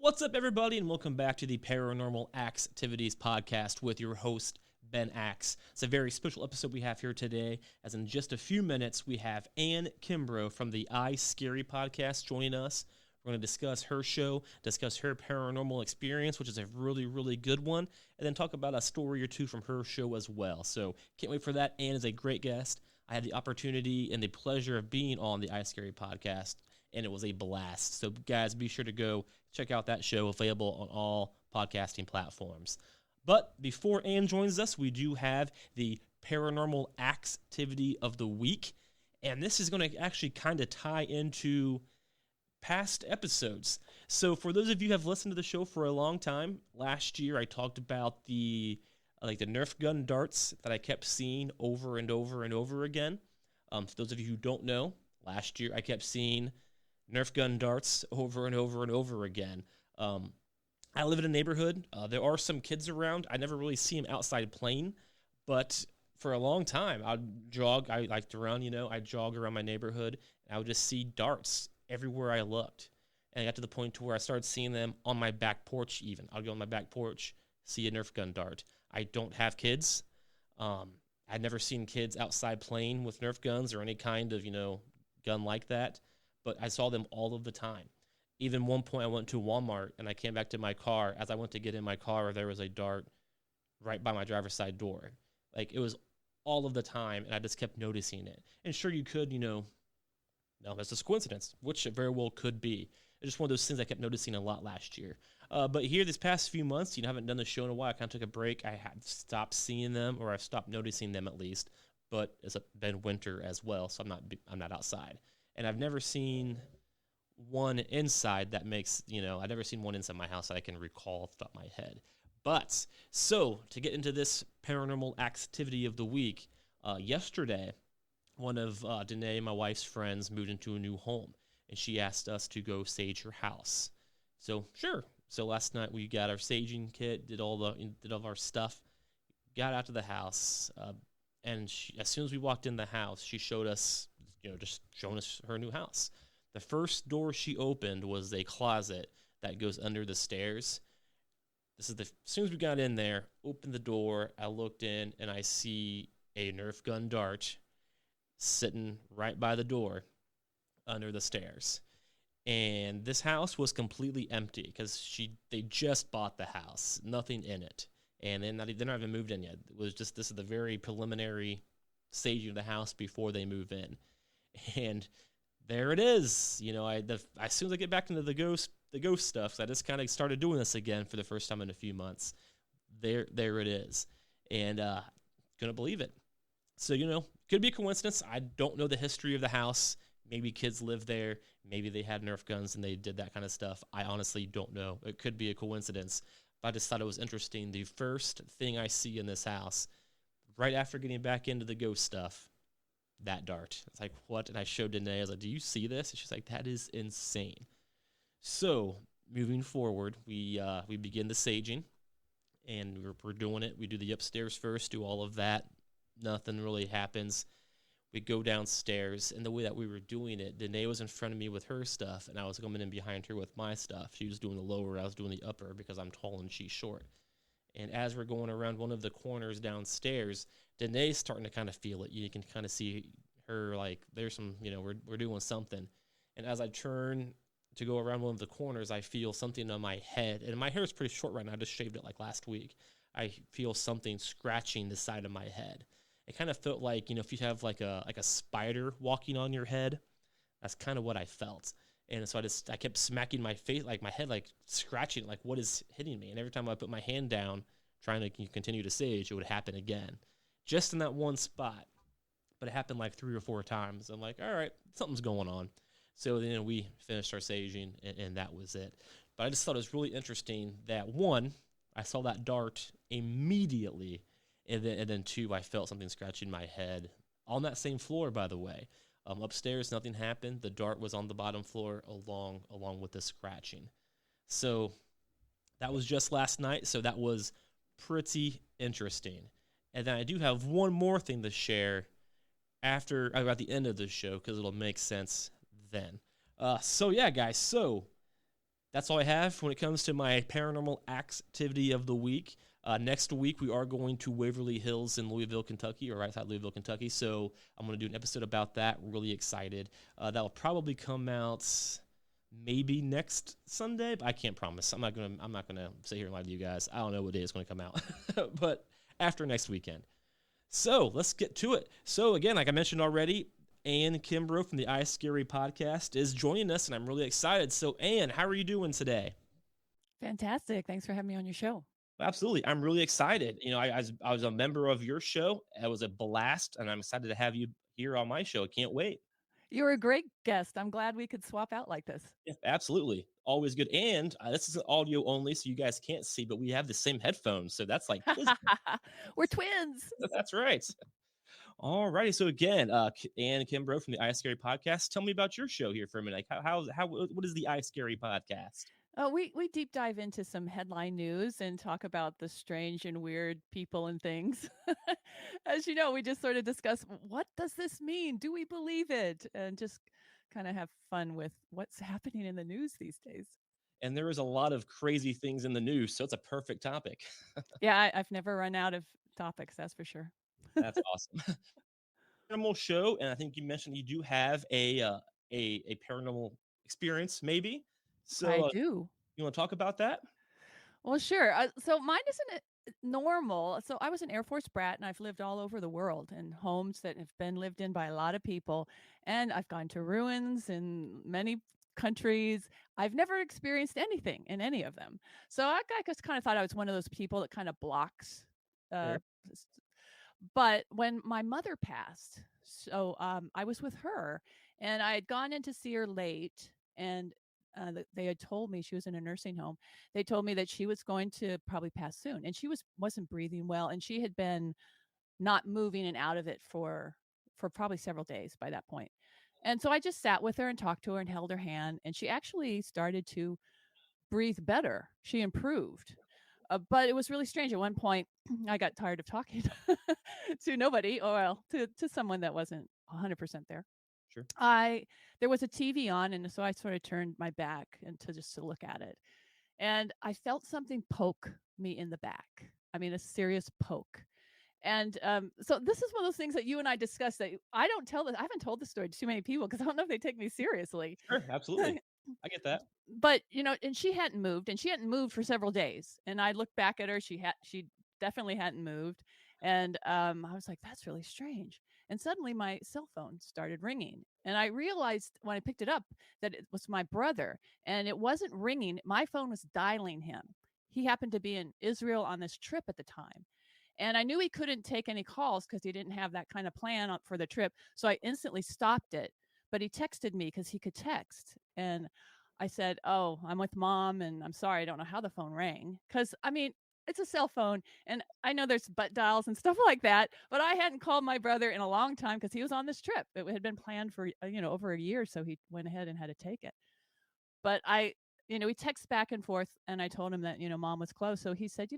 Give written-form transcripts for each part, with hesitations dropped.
What's up, everybody, and welcome back to the Paranormal Axetivities podcast with your host, Ben Axe. It's a very special episode we have here today, as in just a few minutes, we have Ann Kimbrough from the iScary podcast joining us. We're going to discuss her show, discuss her paranormal experience, which is a really, really good one, and then talk about a story or two from her show as well. So can't wait for that. Ann is a great guest. I had the opportunity and the pleasure of being on the iScary podcast, and it was a blast. So, guys, be sure to go check out that show, available on all podcasting platforms. But before Ann joins us, we do have the Paranormal Activity of the Week, and this is going to actually kind of tie into past episodes. So for those of you who have listened to the show for a long time, last year I talked about the Nerf gun darts that I kept seeing over and over and over again. For those of you who don't know, last year I kept seeing Nerf gun darts over and over and over again. I live in a neighborhood. There are some kids around. I never really see them outside playing, but for a long time I'd jog. I like to run, I'd jog around my neighborhood, and I would just see darts everywhere I looked. And I got to the point to where I started seeing them on my back porch even. I'll go on my back porch, see a Nerf gun dart. I don't have kids. I'd never seen kids outside playing with Nerf guns or any kind of, gun like that. But I saw them all of the time. Even one point I went to Walmart and I came back to my car. As I went to get in my car, there was a dart right by my driver's side door. Like, it was all of the time, and I just kept noticing it. And sure, you could, no, that's just coincidence, which it very well could be. It's just one of those things I kept noticing a lot last year. But here, this past few months, I haven't done the show in a while. I kind of took a break. I had stopped seeing them, or I've stopped noticing them at least. But it's been winter as well, so I'm not outside. And I've never seen one inside that makes, I've never seen one inside my house that I can recall off the top of my head. But, so, to get into this paranormal activity of the week, yesterday, one of Dena, my wife's friends, moved into a new home, and she asked us to go sage her house. So, sure. So last night we got our saging kit, did all of our stuff, got out to the house, and as soon as we walked in the house, she showed us, just showing us her new house. The first door she opened was a closet that goes under the stairs. As soon as we got in there, opened the door, I looked in, and I see a Nerf gun dart sitting right by the door under the stairs. And this house was completely empty because they just bought the house, nothing in it. And they're not even moved in yet. It was just, this is the very preliminary staging of the house before they move in. And there it is. As soon as I get back into the ghost stuff, so I just kind of started doing this again for the first time in a few months. There it is. And couldn't believe it. So, could be a coincidence. I don't know the history of the house. Maybe kids lived there. Maybe they had Nerf guns and they did that kind of stuff. I honestly don't know. It could be a coincidence. But I just thought it was interesting. The first thing I see in this house, right after getting back into the ghost stuff, that dart. It's like, what? And I showed Danae, I was like, do you see this? And she's like, that is insane. So, moving forward, we begin the saging, and we're doing it. We do the upstairs first, do all of that. Nothing really happens. We go downstairs, and the way that we were doing it, Danae was in front of me with her stuff, and I was coming in behind her with my stuff. She was doing the lower, I was doing the upper, because I'm tall and she's short. And as we're going around one of the corners downstairs, Danae's starting to kind of feel it. You can kind of see her, like, there's some, we're doing something. And as I turn to go around one of the corners, I feel something on my head. And my hair is pretty short right now. I just shaved it like last week. I feel something scratching the side of my head. It kind of felt like, if you have like a spider walking on your head, that's kind of what I felt. And so I kept smacking my face, like my head, like scratching, like what is hitting me? And every time I put my hand down, trying to continue to sage, it would happen again. Just in that one spot. But it happened like 3 or 4 times. I'm like, all right, something's going on. So then we finished our saging, and that was it. But I just thought it was really interesting that, one, I saw that dart immediately, and then 2, I felt something scratching my head on that same floor, by the way. Upstairs, nothing happened. The dart was on the bottom floor along with the scratching. So that was just last night, so that was pretty interesting. And then I do have one more thing to share at the end of the show, because it'll make sense then. So yeah, guys, so That's all I have when it comes to my paranormal activity of the week. Next week, we are going to Waverly Hills in Louisville, Kentucky, or right outside Louisville, Kentucky. So I'm going to do an episode about that. Really excited. That'll probably come out maybe next Sunday, but I can't promise. I'm not gonna sit here and lie to you guys. I don't know what day it's going to come out, but after next weekend. So let's get to it. So again, like I mentioned already, Ann Kimbrough from the iScary podcast is joining us, and I'm really excited. So Ann, how are you doing today? Fantastic. Thanks for having me on your show. Absolutely, I'm really excited. I was a member of your show. It was a blast, and I'm excited to have you here on my show. I can't wait. You were a great guest. I'm glad we could swap out like this. Yeah, absolutely, always good. And this is audio only, so you guys can't see, but we have the same headphones, so that's like We're twins. that's right. All righty. So again, Ann Kimbrough from the iScary podcast. Tell me about your show here for a minute. Like how what is the iScary podcast? We deep dive into some headline news and talk about the strange and weird people and things. As you know, we just sort of discuss what does this mean? Do we believe it? And just kind of have fun with what's happening in the news these days. And there is a lot of crazy things in the news, so it's a perfect topic. Yeah, I've never run out of topics, that's for sure. That's awesome. Paranormal show, and I think you mentioned you do have a paranormal experience, maybe. I So do. you want to talk about that? Well, sure. So mine isn't normal. So I was an Air Force brat and I've lived all over the world in homes that have been lived in by a lot of people. And I've gone to ruins in many countries. I've never experienced anything in any of them. So I just kind of thought I was one of those people that kind of blocks. Uh, Sure. s- but when my mother passed, so I was with her and I had gone in to see her late. And they had told me she was in a nursing home. They told me that she was going to probably pass soon, and she wasn't breathing well, and she had been not moving and out of it for probably several days by that point. And so I just sat with her and talked to her and held her hand, and she actually started to breathe better. She improved. But it was really strange. At one point, I got tired of talking to nobody, or well, to someone that wasn't 100% there. Sure. I There was a TV on, and so I sort of turned my back and to just to look at it, and I felt something poke me in the back. I mean, a serious poke. And so this is one of those things that you and I discussed that I don't tell this. I haven't told the story to too many people because I don't know if they take me seriously. Sure. Absolutely. I get that. But and she hadn't moved, and she hadn't moved for several days. And I looked back at her; she definitely hadn't moved, and I was like, "That's really strange." And suddenly, my cell phone started ringing, and I realized when I picked it up that it was my brother, and it wasn't ringing. My phone was dialing him. He happened to be in Israel on this trip at the time. And I knew he couldn't take any calls because he didn't have that kind of plan for the trip. So I instantly stopped it. But he texted me because he could text. And I said, "Oh, I'm with mom and I'm sorry. I don't know how the phone rang." Because, I mean, it's a cell phone and I know there's butt dials and stuff like that. But I hadn't called my brother in a long time because he was on this trip. It had been planned for, over a year. So he went ahead and had to take it. But we text back and forth and I told him that, mom was close. So he said,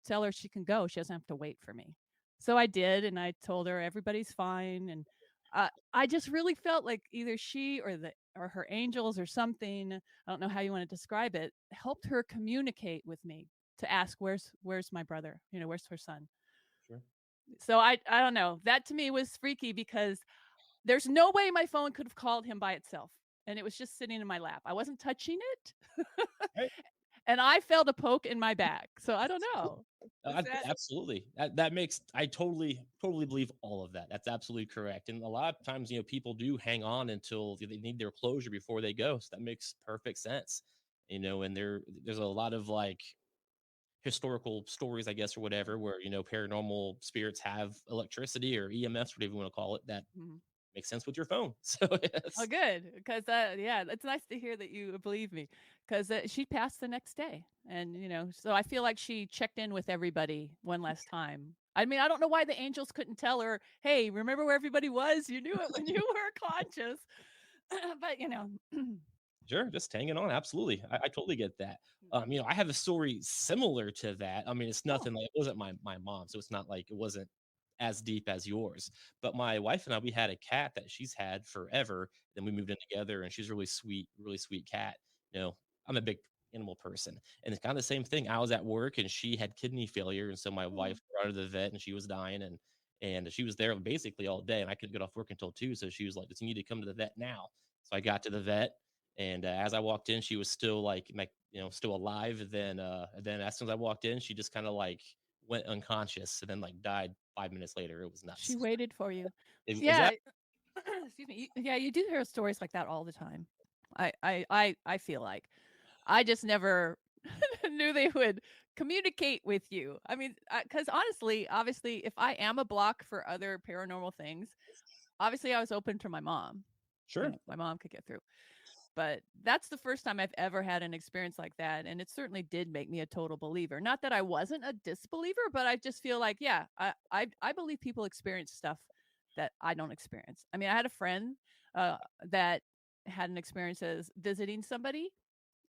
tell her she can go. She doesn't have to wait for me. So I did, and I told her everybody's fine. And I just really felt like either she or her angels or something. I don't know how you want to describe it. Helped her communicate with me to ask where's my brother. Where's her son. Sure. So I don't know. That to me was freaky because there's no way my phone could have called him by itself. And it was just sitting in my lap. I wasn't touching it. Right. And I felt a poke in my back. So I don't know. Is that Absolutely. That makes I totally believe all of that. That's absolutely correct. And a lot of times, people do hang on until they need their closure before they go. So that makes perfect sense. And there's a lot of like historical stories, I guess, or whatever, where paranormal spirits have electricity or EMFs, whatever you want to call it. That Mhm. makes sense with your phone. So Oh, yes, good, because, yeah, it's nice to hear that you believe me, 'cause, she passed the next day, and, so I feel like she checked in with everybody one last time. I mean, I don't know why the angels couldn't tell her, "Hey, remember where everybody was? You knew it when you were conscious." But, sure, just hanging on. Absolutely, I totally get that. Mhm. I have a story similar to that. I mean, it's Oh, nothing like it wasn't my mom, so it's not like it wasn't as deep as yours. But my wife and I, we had a cat that she's had forever. Then we moved in together, and she's a really sweet cat. You know, I'm a big animal person, and it's kind of the same thing. I was at work and she had kidney failure, and so my Oh, wife brought her to the vet, and she was dying, and she was there basically all day, and I couldn't get off work until 2. So she was like, "You need to come to the vet now." So I got to the vet, and as I walked in, she was still still alive. And then as soon as I walked in, she just kind of like went unconscious and then like died 5 minutes later. It was she nuts. waited for you. Is Yeah. that Excuse me. Yeah, you do hear stories like that all the time. I feel like I just never knew they would communicate with you. I mean, because honestly, obviously, if I am a block for other paranormal things, obviously I was open to my mom. sure? My mom could get through. But that's the first time I've ever had an experience like that, and it certainly did make me a total believer. Not that I wasn't a disbeliever, but I just feel like, yeah, I believe people experience stuff that I don't experience. I mean, I had a friend that had an experience as visiting somebody,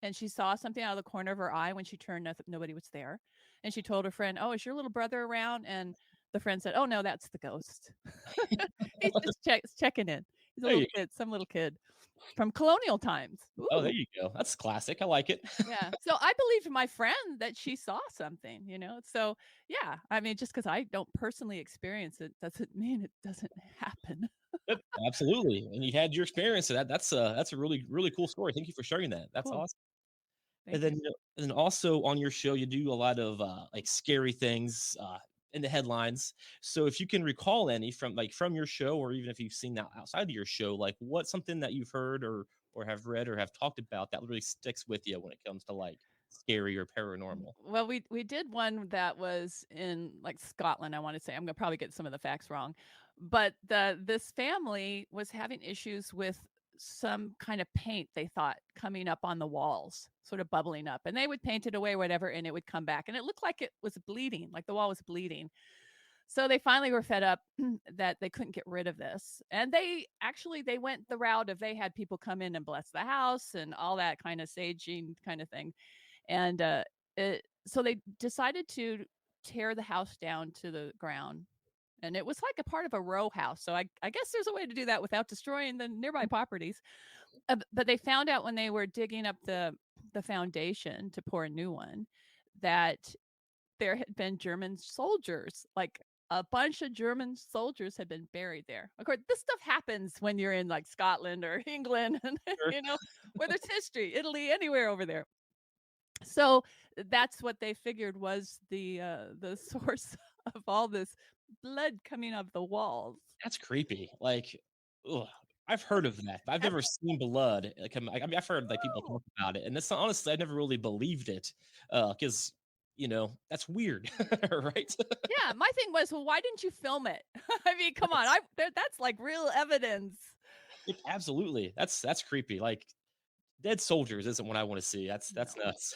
and she saw something out of the corner of her eye. When she turned, nobody was there, and she told her friend, "Oh, is your little brother around?" And the friend said, "Oh no, that's the ghost. He's just checking in. He's a There little you kid, some little kid from colonial times." Oh, there Ooh. you go. That's classic. I like it. Yeah. So I believed my friend that she saw something, you know? So yeah, I mean, just because I don't personally experience it doesn't mean it doesn't happen. Yep, absolutely. And you had your experience. So that's a really really cool story. Thank you for sharing that. That's Cool. awesome. And Thank then you. and then also on your show, you do a lot of like scary things in the headlines. So if you can recall any from your show, or even if you've seen that outside of your show, like what's something that you've heard or have read or have talked about that really sticks with you when it comes to like scary or paranormal? Well, we did one that was in like Scotland, I want to say. I'm gonna probably get some of the facts wrong. But this family was having issues with some kind of paint they thought coming up on the walls, sort of bubbling up. And they would paint it away, whatever, and it would come back. And it looked like it was bleeding, like the wall was bleeding. So they finally were fed up that they couldn't get rid of this. And they went the route of they had people come in and bless the house and all that kind of saging kind of thing. And so they decided to tear the house down to the ground. And it was like a part of a row house. So I guess there's a way to do that without destroying the nearby properties. But they found out when they were digging up the foundation to pour a new one that there had been German soldiers, like a bunch of German soldiers had been buried there. Of course, this stuff happens when you're in like Scotland or England, and Sure. where there's history, Italy, anywhere over there. So that's what they figured was the source of all this blood coming out of the walls. That's creepy. Like, ugh, I've heard of that, but I've That's never seen blood. I mean, I've heard like people true. talk about it, and that's honestly, I never really believed it, because that's weird, right? Yeah, my thing was, well, why didn't you film it? I mean, come on, that's like real evidence. Like, absolutely, that's creepy. Like, dead soldiers isn't what I want to see. That's No. nuts.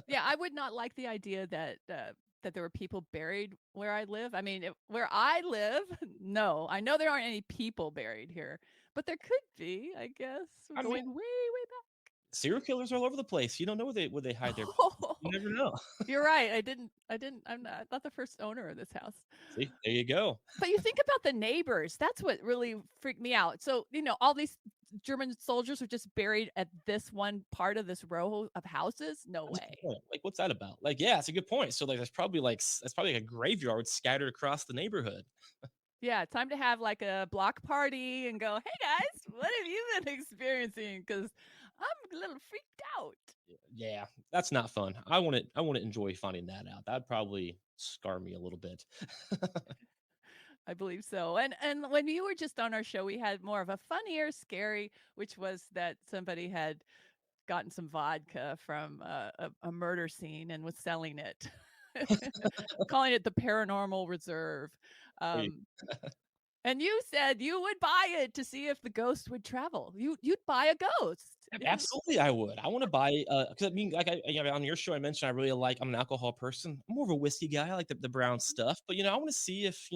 Yeah, I would not like the idea that there were people buried where I live. I mean, where I live, no, I know there aren't any people buried here, but there could be. I guess we're I mean, going way, way serial killers are all over the place. You don't know where they hide back. their. You Oh, never know. you're right. I didn't. I didn't. I'm not the first owner of this house. See, there you go. But you think about the neighbors. That's what really freaked me out. So, all these German soldiers were just buried at this one part of this row of houses. No That's a good way. point. Like, what's that about? Like, yeah, it's a good point. So, like, that's probably like a graveyard scattered across the neighborhood. Yeah, time to have like a block party and go, hey guys, what have you been experiencing? Because I'm a little freaked out. Yeah, that's not fun. I wouldn't enjoy finding that out. That'd probably scar me a little bit. I believe so. And when you were just on our show, we had more of a funnier, scary, which was that somebody had gotten some vodka from a murder scene and was selling it, calling it the Paranormal Reserve. There you Um, and you said you would buy it to see if the ghost would travel. You'd buy a ghost. Yeah. Absolutely, I would. I wanna buy, because I mean, like, on your show, I mentioned I really I'm an alcohol person. I'm more of a whiskey guy. I like the brown stuff, but, I wanna see if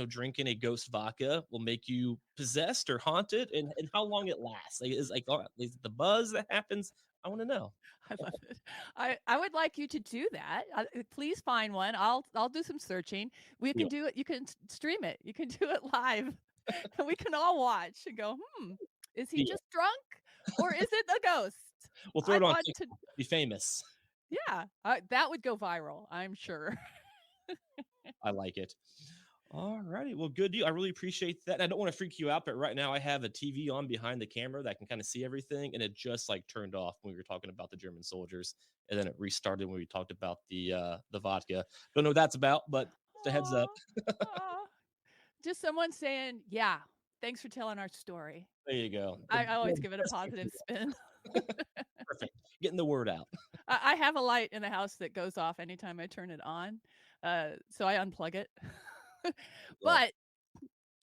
drinking a ghost vodka will make you possessed or haunted, and how long it lasts. Like, is it the buzz that happens? I wanna know. I love it. I would like you to do that. Please find one. I'll do some searching. We can Deal. do it. You can stream it. You can do it live, and we can all watch and go, is he Deal. just drunk, or is it a ghost? We'll throw I it on want TikTok. to. Be famous. Yeah, that would go viral, I'm sure. I like it. All righty. Well, good deal. I really appreciate that. I don't want to freak you out, but right now I have a TV on behind the camera that can kind of see everything, and it just like turned off when we were talking about the German soldiers, and then it restarted when we talked about the vodka. Don't know what that's about, but just a heads up. Aw, aw. Just someone saying, "Yeah, thanks for telling our story." There you go. I always give it a positive spin. Perfect. Getting the word out. I have a light in the house that goes off anytime I turn it on, so I unplug it. Yeah. But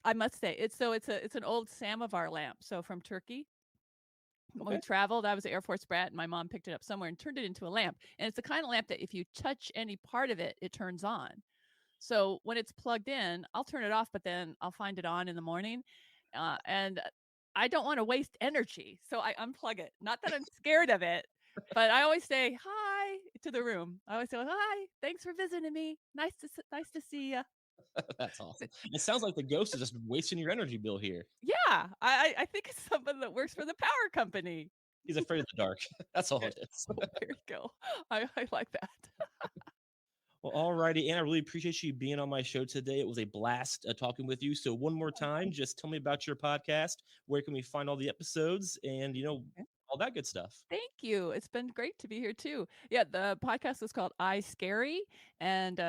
I must say, it's an old samovar lamp, so from Turkey. When we Okay. traveled, I was an Air Force brat, and my mom picked it up somewhere and turned it into a lamp, and it's the kind of lamp that if you touch any part of it, it turns on. So when it's plugged in, I'll turn it off, but then I'll find it on in the morning, and I don't wanna waste energy, so I unplug it. Not that I'm scared of it, but I always say, "Hi," to the room. I always say, "Hi, thanks for visiting me. Nice to see ya." That's awesome. It sounds like the ghost is just wasting your energy bill here. Yeah, I think it's someone that works for the power company. He's afraid of the dark. That's all There it is. there you go. I like that. Well, all righty, Ann, I really appreciate you being on my show today. It was a blast talking with you. So, one more time, just tell me about your podcast. Where can we find all the episodes and, all that good stuff? Thank you. It's been great to be here too. Yeah, the podcast is called iScary, and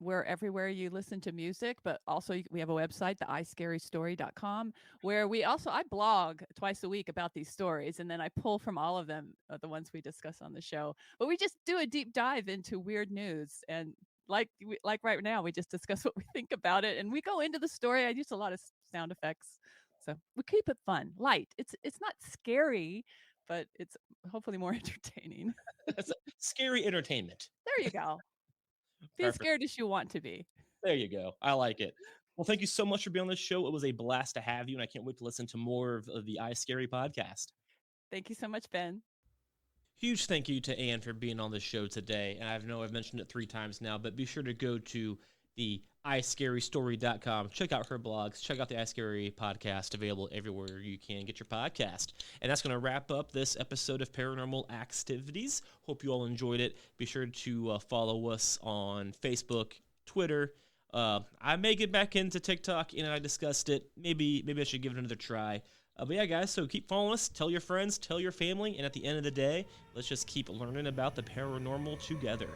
we're everywhere you listen to music, but also we have a website, the iScaryStory.com, where I blog twice a week about these stories, and then I pull from all of them, the ones we discuss on the show. But we just do a deep dive into weird news, and like right now, we just discuss what we think about it, and we go into the story. I use a lot of sound effects, so we keep it fun, light. It's not scary, but it's hopefully more entertaining. It's scary entertainment. There you go. Be as Perfect. scared as you want to be. There you go. I like it. Well, thank you so much for being on this show. It was a blast to have you, and I can't wait to listen to more of the iScary podcast. Thank you so much, Ben. Huge thank you to Ann for being on the show today. And I know I've mentioned it 3 times now, but be sure to go to the iScaryStory.com. Check out her blogs. Check out the iScary podcast, available everywhere you can get your podcast. And that's going to wrap up this episode of Paranormal Axetivities. Hope you all enjoyed it. Be sure to follow us on Facebook, Twitter. I may get back into TikTok, and I discussed it. Maybe I should give it another try. But yeah, guys, so keep following us. Tell your friends, tell your family, and at the end of the day, let's just keep learning about the paranormal together.